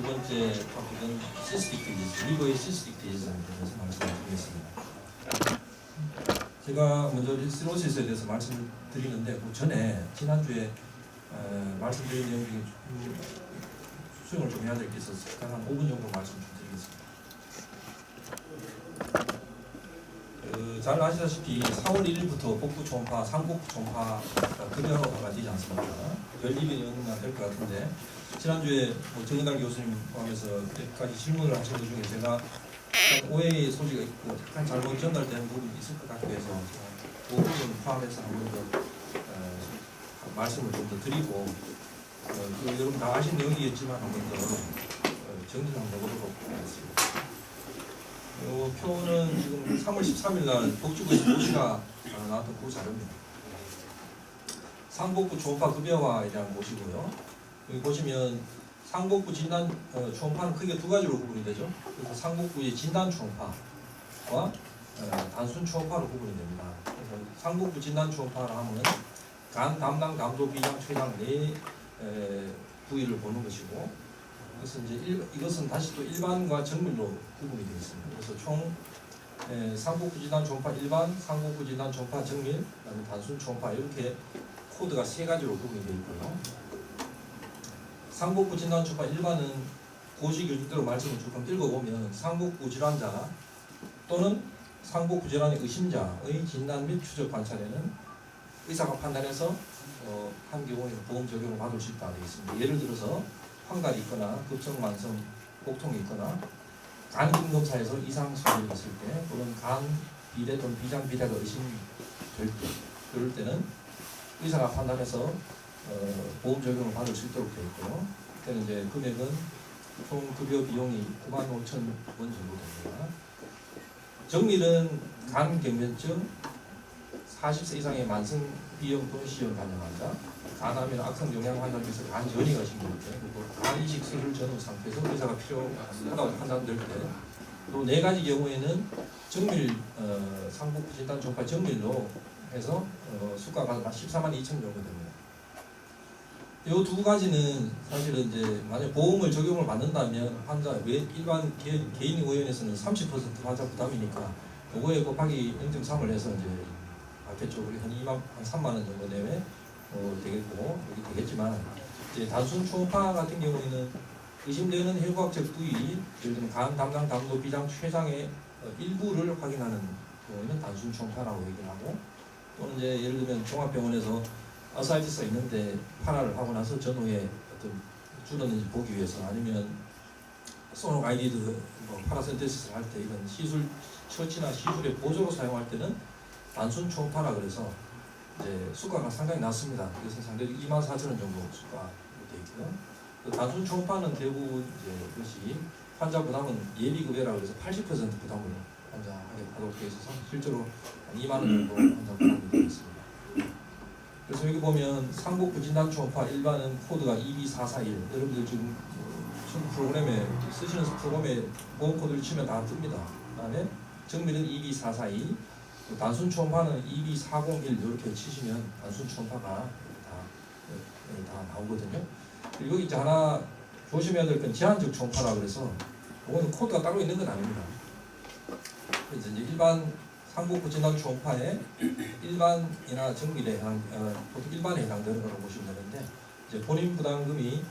두 번째 토픽은 시스틱 디지즈, 리버의 시스틱 디지즈에 대해서 말씀을 드리겠습니다. 제가 먼저 시로시스에 대해서 말씀드리는데 그 전에 지난주에 말씀드린 내용 중에 수정을 좀 해야 될 게 있어서 한 5분 정도 말씀 좀 드리겠습니다. 잘 아시다시피 4월 1일부터 복부 초음파, 상복부 초음파 급여가 되지 않습니까? 별 일이면 될 것 같은데 지난주에 정은달 교수님 포함해서 몇 가지 질문을 하신 것 중에 제가 오해의 소지가 있고 약간 잘못 전달된 부분이 있을 것 같고 해서 그 부분 포함해서 한 번 더 말씀을 좀 더 드리고 여러분 다 아신 내용이겠지만 한 번 더 정리를 한번 해보도록 하겠습니다. 이 표는 지금 3월 13일 날 복지부에서 고시가 나왔던 그 자료입니다. 상복부 초음파 급여화에 대한 것이고요. 여기 보시면 상복부 진단 초음파는 크게 두 가지로 구분이 되죠. 그래서 상복부의 진단 초음파와 단순 초음파로 구분이 됩니다. 그래서 상복부 진단 초음파를 하면 간, 담낭, 담도, 비장, 췌장 네 부위를 보는 것이고, 이것은 다시 또 일반과 정밀로 구분이 되어 있습니다. 그래서 총 상복부 진단 초음파 일반, 상복부 진단 초음파 정밀, 그다음에 단순 초음파 이렇게 코드가 세 가지로 구분이 되어 있고요. 상복부 진단 초음파 일반은 고시 교육대로 말씀을 조금 읽어보면 상복부 질환자 또는 상복부 질환의 의심자의 진단 및 추적 관찰에는 의사가 판단해서 한 경우에는 보험 적용을 받을 수 있다고 되어 있습니다. 예를 들어서 환갈이 있거나 급성만성 복통이 있거나 간 기능검사에서 이상 소견이 있을 때 또는 간 비대 또는 비장 비대가 의심될 때 그럴 때는 의사가 판단해서 보험 적용을 받을 수 있도록 되어 있고요. 그때는 이제 금액은 총 급여 비용이 95,000원 정도 됩니다. 정밀은 간 경련증 40세 이상의 만성 비형 또는 C형 간염 환자, 간암이나 악성 영양 환자께서 간 전이가 생길 때, 그리고 간 이식 수술 전후 상태에서 의사가 필요하다고 판단될 때, 또 네 가지 경우에는 정밀 상복부 진단 초음파 정밀로 해서 수가가 142,000 정도 됩니다. 이 두 가지는 사실은 이제 만약 보험을 적용을 받는다면 환자 일반 개인 의원에서는 30% 환자 부담이니까 요거에 곱하기 0.3을 해서 이제 앞쪽으로 한 3만 원 정도 내외 되겠고 여기 되겠지만 이제 단순 초음파 같은 경우에는 의심되는 혈관학적 부위, 예를 들면 간, 담낭, 담도, 비장, 췌장의 일부를 확인하는 경우에는 단순 초음파라고 얘기를 하고, 또는 이제 예를 들면 종합병원에서 아사이티스가 있는데 판화를 하고 나서 전후에 어떤 줄었는지 보기 위해서 아니면 소노 가이디드 파라센테시스를 할 때 이런 시술 처치나 시술의 보조로 사용할 때는 단순 초음파라 그래서 이제 수가가 상당히 낮습니다. 그래서 상대적으로 24,000원 정도 수가로 되어 있고요. 그 단순 초음파는 대부분 이제 그것이 환자 부담은 예비급여라 그래서 80% 부담을 환자에게 하도록 되어 있어서 실제로 한 2만 원 정도 환자 부담이 되어 있습니다. 그래서 여기 보면 상복부 진단 초음파 일반은 코드가 2B441. 여러분들 지금 프로그램에 쓰시는 프로그램에 보험 코드를 치면 다 뜹니다. 그다음에 정밀은 2B442. 단순 초음파는 2B401 이렇게 치시면 단순 초음파가 다 나오거든요. 그리고 여기 이제 하나 조심해야 될 건 제한적 초음파라 그래서 이거는 코드가 따로 있는 건 아닙니다. 그래서 이제 일반 상복부 진단 초음파에 일반이나 정밀에 보통 일반에 해당되는 거라고 보시면 되는데 이제 본인 부담금이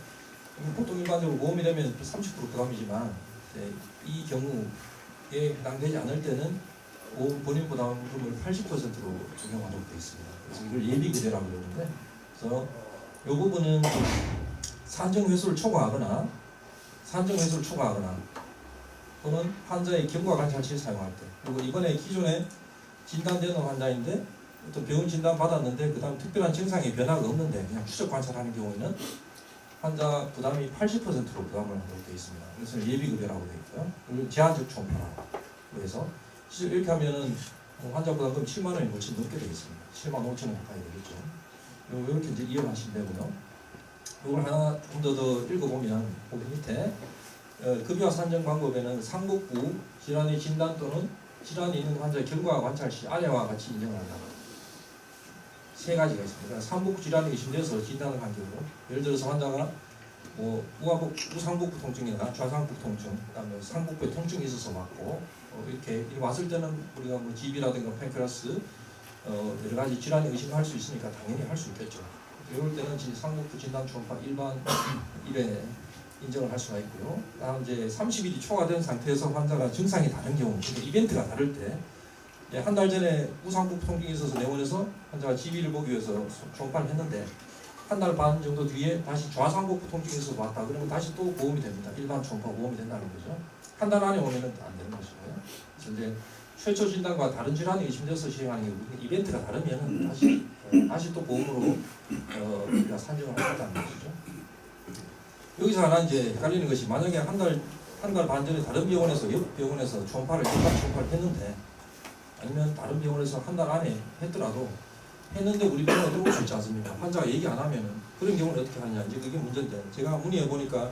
보통 일반적으로 보험이 되면 30% 부담이지만 이 경우에 해당되지 않을 때는 본인 부담금을 80%로 적용하도록 되어 있습니다. 그래서 이걸 예비급여라고 그러는데, 그래서 이 부분은 산정 횟수를 초과하거나 또는 환자의 경과 관찰치를 사용할 때, 그리고 이번에 기존에 진단되는 환자인데 어떤 병원 진단 받았는데 그다음 특별한 증상의 변화가 없는데 그냥 추적 관찰하는 경우에는 환자 부담이 80%로 부담을 하도록 되어 있습니다. 그래서 예비급여라고 되어 있고요. 그리고 제한적 초음파라고 해서 이렇게 하면은 환자 부담금 7만 원이 훨씬 넘게 되겠습니다. 7만 5천 원 가까이 되겠죠. 이렇게 이제 이해하시면 되고요. 이걸 하나 좀 더 읽어보면 거기 밑에 급여 산정 방법에는 상복부 질환의 진단 또는 질환이 있는 환자의 경과 관찰 시 아래와 같이 인정을 한다. 세 가지가 있습니다. 상복부 질환이 의심돼서 진단을 한 경우, 예를 들어서 환자가 뭐 우상복부 통증이나 좌상복부 통증, 그다음에 상복부에 통증이 있어서 왔고 이렇게 왔을 때는 우리가 뭐 GB라든가 팬크라스 여러 가지 질환이 의심할 수 있으니까 당연히 할 수 있겠죠. 이럴 때는 상복부 진단 초음파 일반 1회 인정을 할 수가 있고요. 다음 이제 30일이 초과된 상태에서 환자가 증상이 다른 경우, 그러니까 이벤트가 다를 때, 한 달 전에 우상복부 통증이 있어서 내원해서 환자가 GB를 보기 위해서 초음파를 했는데 한 달 반 정도 뒤에 다시 좌상복부 통증이 있어서 왔다. 그러면 다시 또 보험이 됩니다. 일반 초음파 보험이 된다는 거죠. 한 달 안에 오면은 안 되는 것이고요. 그래서 이제 최초 진단과 다른 질환이 의심돼서 시행하는 게 이벤트가 다르면은 다시 또 보험으로 우리가 산정을 할 수 있다는 것이죠. 여기서 하나 이제 헷갈리는 것이, 만약에 한 달 반 전에 다른 병원에서 옆 병원에서 초음파를 일반 초음파를 했는데, 아니면 다른 병원에서 한 달 안에 했는데 우리 병원에 들어올 수 있지 않습니까? 환자가 얘기 안 하면은 그런 경우는 어떻게 하냐, 이제 그게 문제인데, 제가 문의해 보니까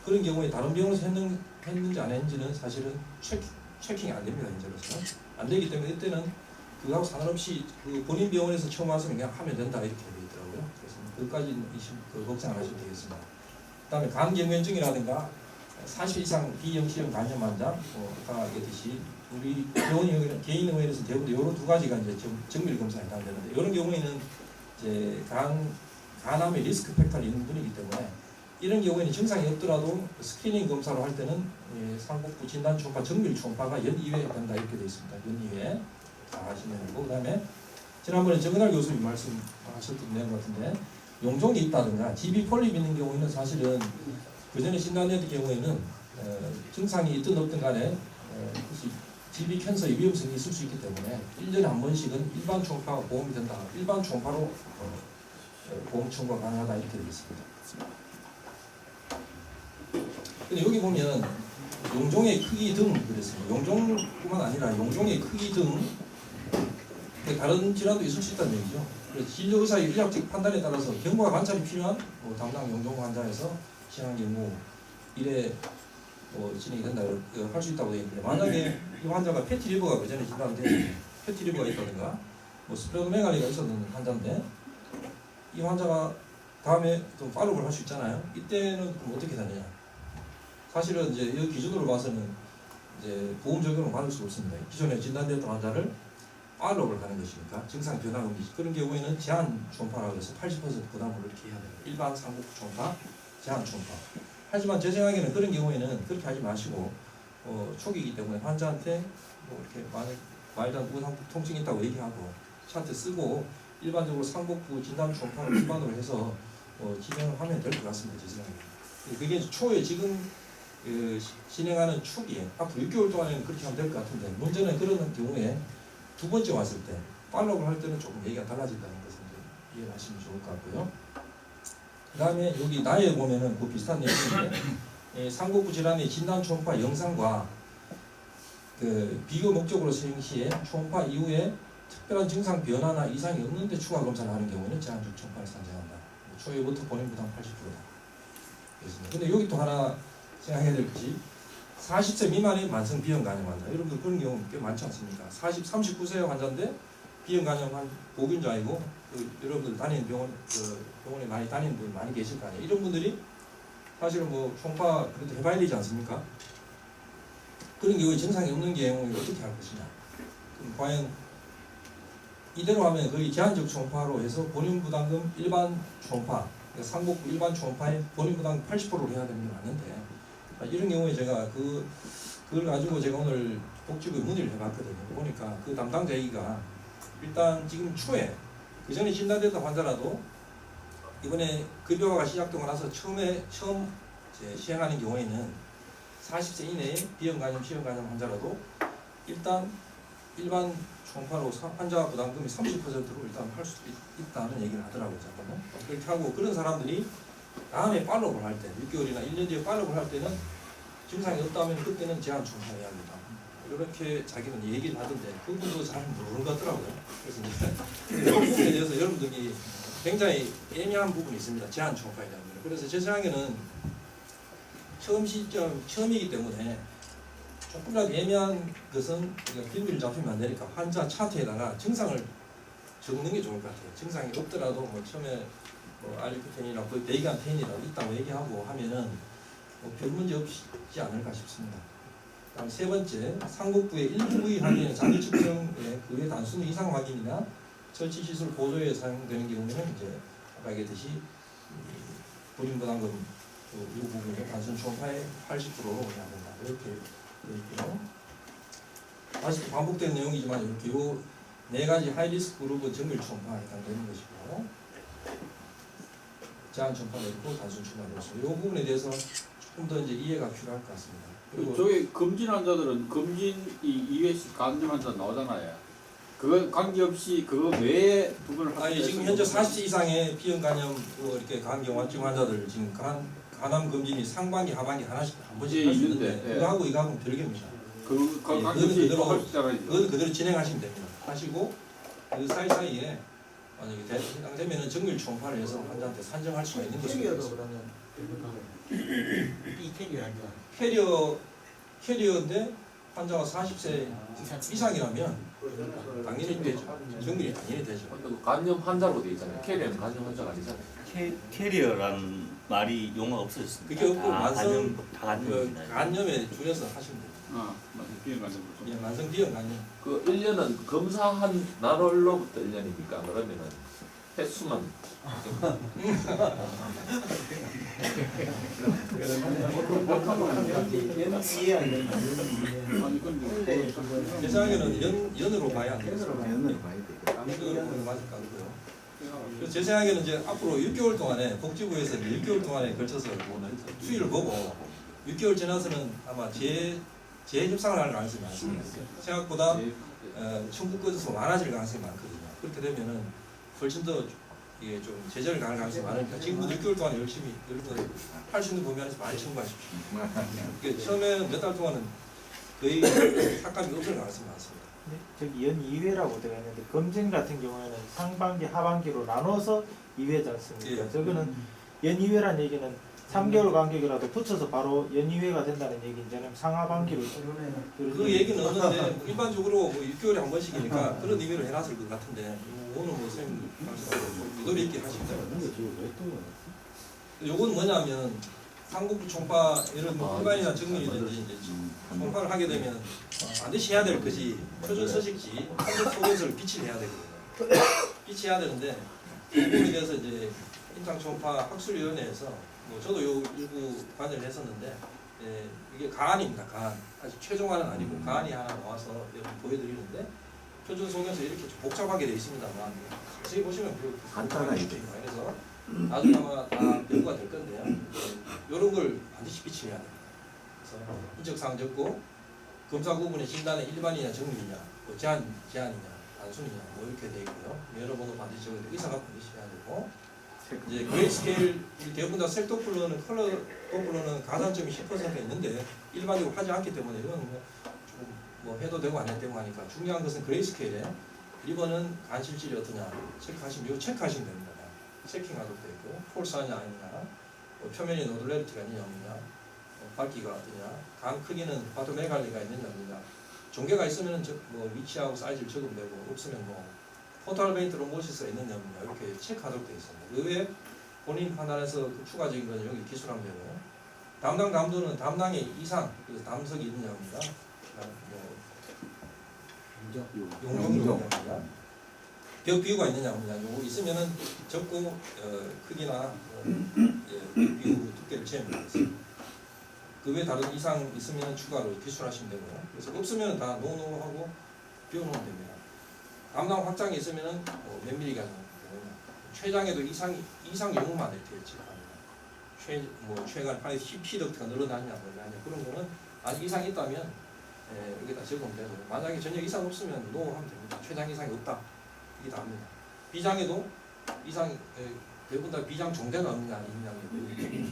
그런 경우에 다른 병원에서 했는지 안 했는지는 사실은 체킹이 안 됩니다. 현재로서 안 되기 때문에 이때는 그거하고 상관없이 그 본인 병원에서 처음 왔으면 그냥 하면 된다 이렇게 되어 있더라고요. 그래서 그것까지는 걱정 안 하셔도 되겠습니다. 그다음에 간경면증이라든가 40 이상 비영시형 간염 환자, 아까 얘기했듯이 우리 병원 개인 의원에서 대부분 이런 두 가지가 이제 정밀 검사에 해당되는데, 이런 경우에는 이제 간암의 리스크 팩터가 있는 분이기 때문에 이런 경우에는 증상이 없더라도 스크리닝 검사로 할 때는 상복부 진단 초음파 정밀 초음파가 연 2회 된다 이렇게 되어 있습니다. 연 2회 다 하시면 되고, 그다음에 지난번에 정은할 교수님 말씀하셨던 내용 같은데, 용종이 있다든가 GB 폴립 있는 경우에는 사실은 그 전에 진단했던 경우에는 증상이 있든 없든 간에 GB 캔서의 위험성이 있을 수 있기 때문에 1년에 한 번씩은 일반 초음파가 보험이 된다. 일반 초음파로 보험 청구가 가능하다 이렇게 되어 있습니다. 근데 여기 보면 용종의 크기 등 그랬습니다. 용종뿐만 아니라 용종의 크기 등 다른 질환도 있을 수 있다는 얘기죠. 그래서 진료의사의 의학적 판단에 따라서 경과 관찰이 필요한 담당 용종 환자에서 시행한 경우 1회 진행이 된다 할 수 있다고 되어 있는데, 만약에 이 환자가 패티리버가 그 전에 진단된 패티리버가 있다든가 스프레도메갈리가 있었던 환자인데 이 환자가 다음에 좀 팔로우를 할 수 있잖아요. 이때는 그럼 어떻게 되느냐? 사실은 이제 이 기준으로 봐서는 이제 보험 적용을 받을 수 없습니다. 기존에 진단됐던 환자를 팔로우를 하는 것이니까 증상 변화 없이, 그런 경우에는 제한 초음파라고 해서 80% 부담을 이렇게 해야 돼요. 일반 상복부 초음파, 제한 초음파. 하지만 제 생각에는 그런 경우에는 그렇게 하지 마시고 초기이기 때문에 환자한테 이렇게 말단 우상복부 통증이 있다고 얘기하고 차트 쓰고 일반적으로 상복부 진단 초음파를 일반으로 해서 진행을 하면 될 것 같습니다. 제 생각에. 그게 초에 지금 진행하는 초기에 앞으로 6개월 동안에는 그렇게 하면 될 것 같은데, 문제는 그런 경우에 두 번째 왔을 때 팔로우를 할 때는 조금 얘기가 달라진다는 것을 이해하시면 좋을 것 같고요. 그 다음에 여기 나에 보면은 그 비슷한 내용인데 상복부 질환의 진단 초음파 영상과 그 비교 목적으로 수행 시에 초음파 이후에 특별한 증상 변화나 이상이 없는데 추가 검사를 하는 경우에는 제한적 초음파를 산정한다. 초에부터 본인 부담 80%다. 그렇습니다. 근데 여기 또 하나 생각해야 될 것이 40세 미만의 만성 비형 간염 환자, 여러분들 그런 경우 꽤 많지 않습니까? 39세 환자인데 비형 간염 보균자이고 여러분들 다니는 병원에 많이 다니는 분 많이 계실 거 아니에요. 이런 분들이 사실은 초음파 그래도 해봐야 되지 않습니까? 그런 경우에 증상이 없는 경우에 어떻게 할 것이냐? 그럼 과연 이대로 하면 거의 제한적 초음파로 해서 본인 부담금 일반 초음파, 그러니까 상복부 일반 초음파에 본인 부담금 80%로 해야 되는 게 맞는데, 이런 경우에 제가 그걸 가지고 제가 오늘 복지부에 문의를 해봤거든요. 보니까 그 담당자 얘기가 일단 지금 초에 그 전에 진단됐던 환자라도 이번에 급여가 시작되고 나서 처음 시행하는 경우에는 40세 이내에 비형간염, 시형간염 환자라도 일단 일반 초음파로 환자 부담금이 30%로 일단 할 수 있다는 얘기를 하더라고요. 잠깐만. 그렇게 하고 그런 사람들이 다음에 팔로우를 할 때 6개월이나 1년 뒤에 팔로우를 할 때는 증상이 없다면 그때는 제한 초음파해야 합니다. 이렇게 자기는 얘기를 하던데 그분도 잘 모르는 것 같더라고요. 그래서 이제 그 부분에 대해서 여러분들이 굉장히 애매한 부분이 있습니다. 제한 초음파에 대한 거는. 그래서 제 생각에는 처음이기 때문에 조금이라도 애매한 것은 빌미를 잡히면 안 되니까 환자 차트에다가 증상을 적는 게 좋을 것 같아요. 증상이 없더라도 처음에 뭐 알리코텐이나 거의 베이간텐이라고 있다고 얘기하고 하면은 뭐 별 문제 없지 않을까 싶습니다. 다음 세 번째, 상복부의 일부 부위 확인은 장기 측정의 그의 단순 이상 확인이나 설치 시설 보조에 사용되는 경우에는 이제 아까 얘기했듯이 불임부담금 이 부분에 단순 초음파의 80%로 해야 된다. 이렇게 되어 있고요. 다시 반복된 내용이지만 이렇게 요 네 가지 하이리스크 그룹은 정밀 초음파에 해당되는 것이고 제한 초음파가 있고 단순 초음파가 있습니다. 이 부분에 대해서 조금 더 이제 이해가 필요할 것 같습니다. 그리고 저기 금진 환자들은 금진 이외식 간염 환자 나오잖아요. 그거 관계없이 그거 외에 부분을 아니 지금 현재 40세 이상의 비형 간염 뭐 이렇게 간경화증 환자들 지금 간암 검진이 상반기 하반기 하나씩 한 번씩 할 수 있는데 예. 그거하고 이거하고는 별개입니다. 그 그건 관계없이 그대로 할수 있잖아요. 그건 그대로 진행하시면 됩니다. 하시고 그 사이사이에 만약에 해당되면은 정밀 초음파를 해서 환자한테 산정할 수가 있는 것입니다. 캐리어도 그러면 이 캐리어 아니야. 캐리어인데 환자가 40세 이상이라면 당연히 되죠. 정밀이 당연히 되죠. 간염 환자로 돼 있잖아요. 캐리어는 간염 환자가 아니잖아요. 캐리어라는 말이 용어가 없어졌습니다. 그게 없고 만성 다 간염입니다. 간염에 줄여서 하시면 돼요. 맞아요. 비형 간염. 예, 만성 비형 간염. 그 1년은 검사한 날로부터 1년입니까? 그러면은 횟수만 아니 근데 제 생각에는 연으로 봐야 안 돼요. 연으로 봐야 돼. 연으로 맞을 것 같고요. 그래서 제 생각에는 이제 앞으로 6개월 동안에 복지부에서 6개월 동안에 걸쳐서 추이를 보고 6개월 지나서는 아마 재협상을 할 가능성이 많습니다. 생각보다 청구 건수 많아질 가능성이 많거든요. 그렇게 되면은 훨씬 더 이게 좀 제재를 가할 가능성이 많으니까 지금부터 6개월 동안 열심히 여러분 할 수 있는 범위 안에서 많이 청구하십시오. 그러니까 처음에 몇 달 동안은 거의 삭감이 없을 가능성이 많습니다. 네, 저기 연 2회라고 되어 있는데 검진 같은 경우에는 상반기 하반기로 나눠서 2회지 않습니까? 예. 저거는 연 2회란 얘기는 3개월 간격이라도 붙여서 바로 연 2회가 된다는 얘기인지 아니면 상하반기로 그 얘기는 없는데 뭐 일반적으로 뭐 6개월에 한 번씩이니까 그런 의미로 해놨을 것 같은데 오늘 뭐 선생님 유도리 있게 하십니다. 요건 뭐냐면 상복부 총파 예를 들면 일반이나 정밀이든지 이제 총파를 하게 되면 반드시 해야 될 것이 표준 서식지 한국 소개서를 비치해야 되거든요. 비치해야 되는데 이 부분에 대해서 이제 임상 총파 학술위원회에서 뭐 저도 요 일부 관여를 했었는데 이게 가안입니다. 가안 아직 최종안은 아니고 가안이 하나 나와서 여러분 보여드리는데 표준 소개서 이렇게 좀 복잡하게 되어 있습니다만 자세히 보시면 간단하게 돼. 그래서 나중에 아마 다 연구가 될 건데요. 이런 걸 반드시 비치해야 됩니다. 그래서 인적사항 적고 검사 구분의 진단은 일반이냐 정밀이냐, 뭐 제한이냐, 단순이냐 뭐 이렇게 되어 있고요. 여러 번호 반드시 적어야 되고 의사가 반드시 해야 되고 이제 그레이스케일 대부분 다 색도플러는 컬러 도플러는 가산점이 10%가 있는데 일반적으로 하지 않기 때문에 이건 뭐 해도 되고 안 해도 되고 하니까 중요한 것은 그레이스케일에 리버는 간실질이 어떠냐 체크하시면 이거 체크하시면 됩니다. 체킹하도록 되어 있고 폴스하냐 아니냐 뭐 표면에 노듈레리티가 있느냐 없느냐 밝기가 어떠냐 간 크기는 파토메갈리가 있느냐 없느냐 종괴가 있으면 뭐 위치하고 사이즈를 적으면 되고 없으면 뭐 포탈 베인트 롬보시스가 있느냐 없느냐 이렇게 체크하도록 되어 있습니다. 그 외에 본인 판단해서 그 추가적인 건 여기 기술하면 되고 담당 담도는 담당의 이상 그래서 담석이 있느냐 없느냐 뭐 용적이냐 벽 비유가 있느냐 없느냐 요거 있으면은 적고 크기나 비유 두께를 재면 되겠습니다. 그 외에 다른 이상 있으면 추가로 기술하시면 되고요. 그래서 없으면 다 노노하고 비워놓으면 됩니다. 담당 확장이 있으면은 몇 미리가 최장에도 이상 용만 이렇게 체크합니다. 최간 판에 피덕트가 늘어나냐 그런 거는 아직 이상이 있다면 여기다 적으면 되고 만약에 전혀 이상 없으면 노 하면 됩니다. 최장 이상이 없다 이게 답니다. 비장에도 이상 대부분 다 비장 종대가 없느냐 아니냐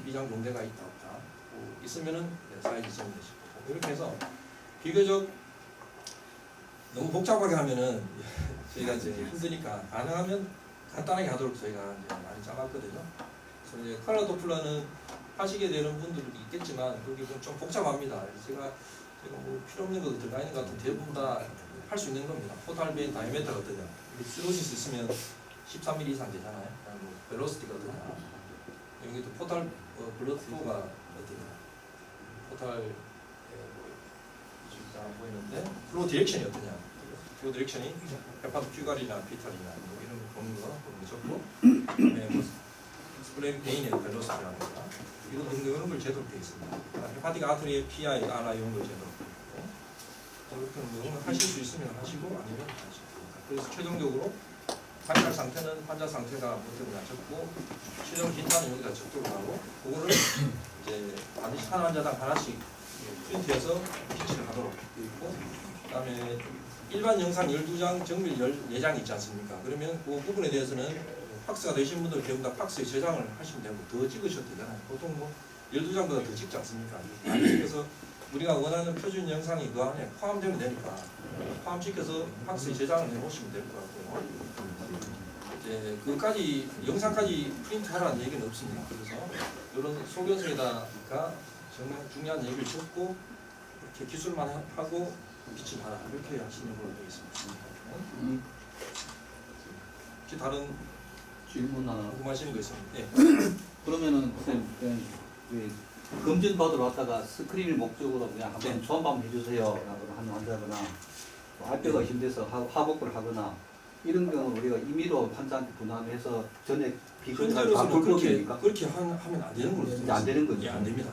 비장 종대가 있다 없다 있으면은 사이즈 적으면 되시고 이렇게 해서 비교적 너무 복잡하게 하면은 저희가 이제 힘드니까 가능하면 간단하게 하도록 저희가 이제 많이 짜봤거든요. 그래서 이제 컬러 도플러는 하시게 되는 분들도 있겠지만 그게 좀 복잡합니다. 제가 뭐 필요 없는 것도 들어가 있는 것 같은 대부분 다 할 수 있는 겁니다. 포탈 베인 다이메터가 어떠냐. 시로시스 있으면 13mm 이상 되잖아요. 그리고 벨로시티가 어떠냐. 여기도 포탈 블러드 플로우가 어떠냐. 포탈 지금 안 보이는데 플로우 디렉션이 어떠냐. 플로우 디렉션이 헤파도 큐갈이나 피탈이나 뭐 이런 거 보는 거 적고 그다음에 뭐 스프레인 베인의 벨로시티라든가 이런 걸 제대로 되어 있습니다. 헤파틱 아트리의 PI, RI 이런 걸 제대로 되어 있고 이렇게 뭐 하실 수 있으면 하시고 아니면 하시고 그래서 최종적으로 환자 상태는 환자 상태가 보통 낮췄고 최종 진단은 여기다 적도록 하고 그거를 이제 반드시 한 환자당 하나씩 프린트해서 피치를 하도록 되어 있고 그다음에 일반 영상 12장, 정밀 14장 있지 않습니까? 그러면 그 부분에 대해서는 팍스가 되신 분들 전부 다 팍스에 저장을 하시면 되고 더 찍으셔도 되잖아요. 보통 뭐 12장보다 더 찍지 않습니까? 그래서 우리가 원하는 표준 영상이 그 안에 포함되면 되니까 포함시켜서 팍스에 저장을 해보시면 될 것 같고요. 이제 그까지 영상까지 프린트하라는 얘기는 없습니다. 그래서 이런 소견서에다가 정말 중요한 얘기를 적고 이렇게 기술만 하고 빛을 하라 이렇게 하시는 걸로 되어 있습니다. 혹시 다른 질문 하나. 궁금하시는 거 있으면 예. 그러면은 선생님 검진 받으러 왔다가 스크린을 목적으로 그냥 한번 초음파 한번 해주세요 하는 환자거나 알뼈가 의심돼서 하복부를 하거나 이런 경우는 우리가 임의로 환자한테 분할해서 전액 비근을 현재로서는 불법입니까? 그렇게 하면 안 되는 걸로 이제 안 되는 거죠. 예, 안 됩니다.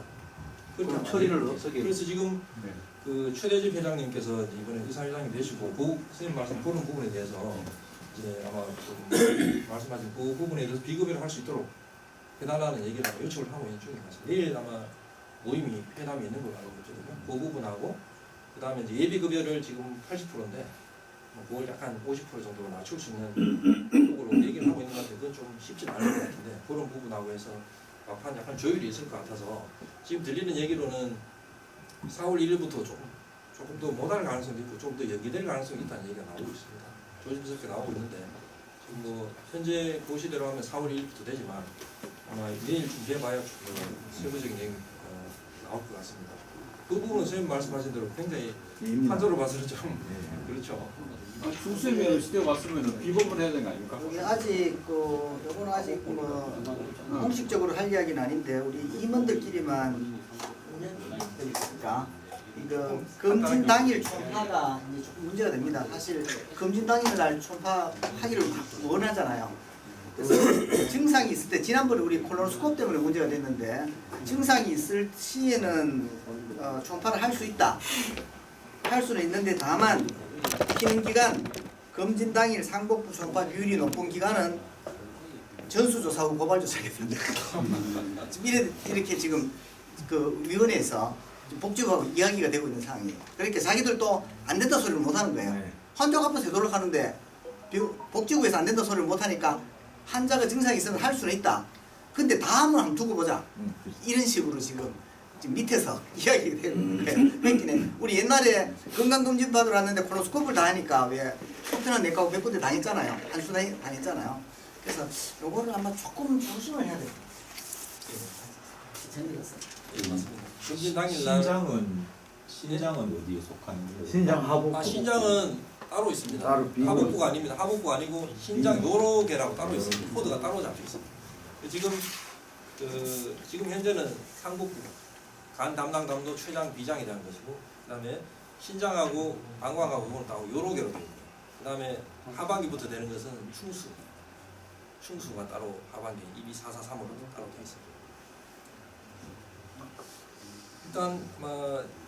그럼 하면 안 처리를 돼요. 어떻게? 그래서 지금 네. 그 최대집 회장님께서 이번에 의사회장이 되시고 그 선생님 말씀 그런 부분에 대해서 이제 아마 좀 말씀하신 그 부분에 대해서 비급여를 할 수 있도록 해달라는 얘기를 요청을 하고 있는 중입니다. 내일 아마 모임이 회담이 있는 걸로 알고 있거든요. 그 부분하고 그 다음에 이제 예비급여를 지금 80%인데 뭐 그걸 약간 50% 정도로 낮출 수 있는 쪽으로 얘기를 하고 있는 것 같아요. 그건 좀 쉽진 않을 것 같은데 그런 부분하고 해서 막판 약간 조율이 있을 것 같아서 지금 들리는 얘기로는 4월 1일부터 조금 더 못할 가능성도 있고 좀 더 연기될 가능성이 있다는 얘기가 나오고 있습니다. 조심스럽게 나오고 있는데 지금 뭐 현재 고시대로 하면 4월 1일부터 되지만 아마 내일 준비해봐야 세부적인 얘기 나올 것 같습니다. 그 부분은 선생님 말씀하신 대로 굉장히 한조로 봐서는 좀 그렇죠. 중수면 시대 왔으면 비법을 해야 되는 거 아닙니까? 이게 아직 요거는 아직 뭐 공식적으로 할 이야기는 아닌데 우리 임원들끼리만 있으니까 이거 검진 당일 초파가 이제 조금 문제가 됩니다. 사실 검진 당일 날 초파하기를 원하잖아요. 그래서 증상이 있을 때 지난번에 우리 콜로노스코피 때문에 문제가 됐는데 증상이 있을 시에는 초파를 할 수 있다. 할 수는 있는데 다만 기능 기간 검진 당일 상복부 초파 비율이 높은 기간은 전수조사 후 고발조사하게 됩니다. 이렇게 지금 그 위원회에서 복지부하고 이야기가 되고 있는 상황이에요. 그러니까 자기들도 안 된다 소리를 못 하는 거예요. 환자가 앞에서 되도록 하는데 복지부에서 안 된다 소리를 못 하니까 환자가 증상이 있으면 할 수는 있다. 근데 다음은 한번 두고 보자. 이런 식으로 지금 밑에서 이야기가 되고 있는 거예요. 그러니까 우리 옛날에 건강검진 받으러 왔는데 콜로스코프를 다 하니까 왜 속편한 내과고 몇 군데 다녔잖아요. 한수 다녔잖아요. 그래서 요거를 아마 조금 조심을 해야 돼요. 예, 맞습니다. 검진 당일 날 신장은 어디에 속하는 거예요? 신장 하복부. 신장은 따로 있습니다. 따로 비교. 하복부가 아닙니다. 하복부가 아니고 신장 요로 개라고 따로 있습니다. 코드가 따로 잡혀 있습니다. 지금 현재는 상복부 간 담당 담도 최장 비장이라는 것이고 그다음에 신장하고 방광하고 이거는 따로 요로 개로 되어 있습니다. 그다음에 하반기부터 되는 것은 충수가 따로 하반기 2B443으로 따로 되어 있습니다. 일단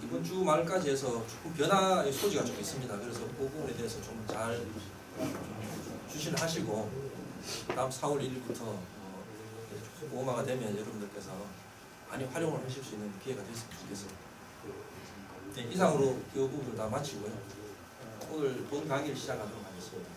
이번 주 말까지 해서 조금 변화의 소지가 좀 있습니다. 그래서 그 부분에 대해서 좀 잘 주시를 하시고 다음 4월 1일부터 보호마가 되면 여러분들께서 많이 활용을 하실 수 있는 기회가 됐으면 좋겠습니다. 네, 이상으로 그 부분을 다 마치고요. 오늘 본 강의를 시작하도록 하겠습니다.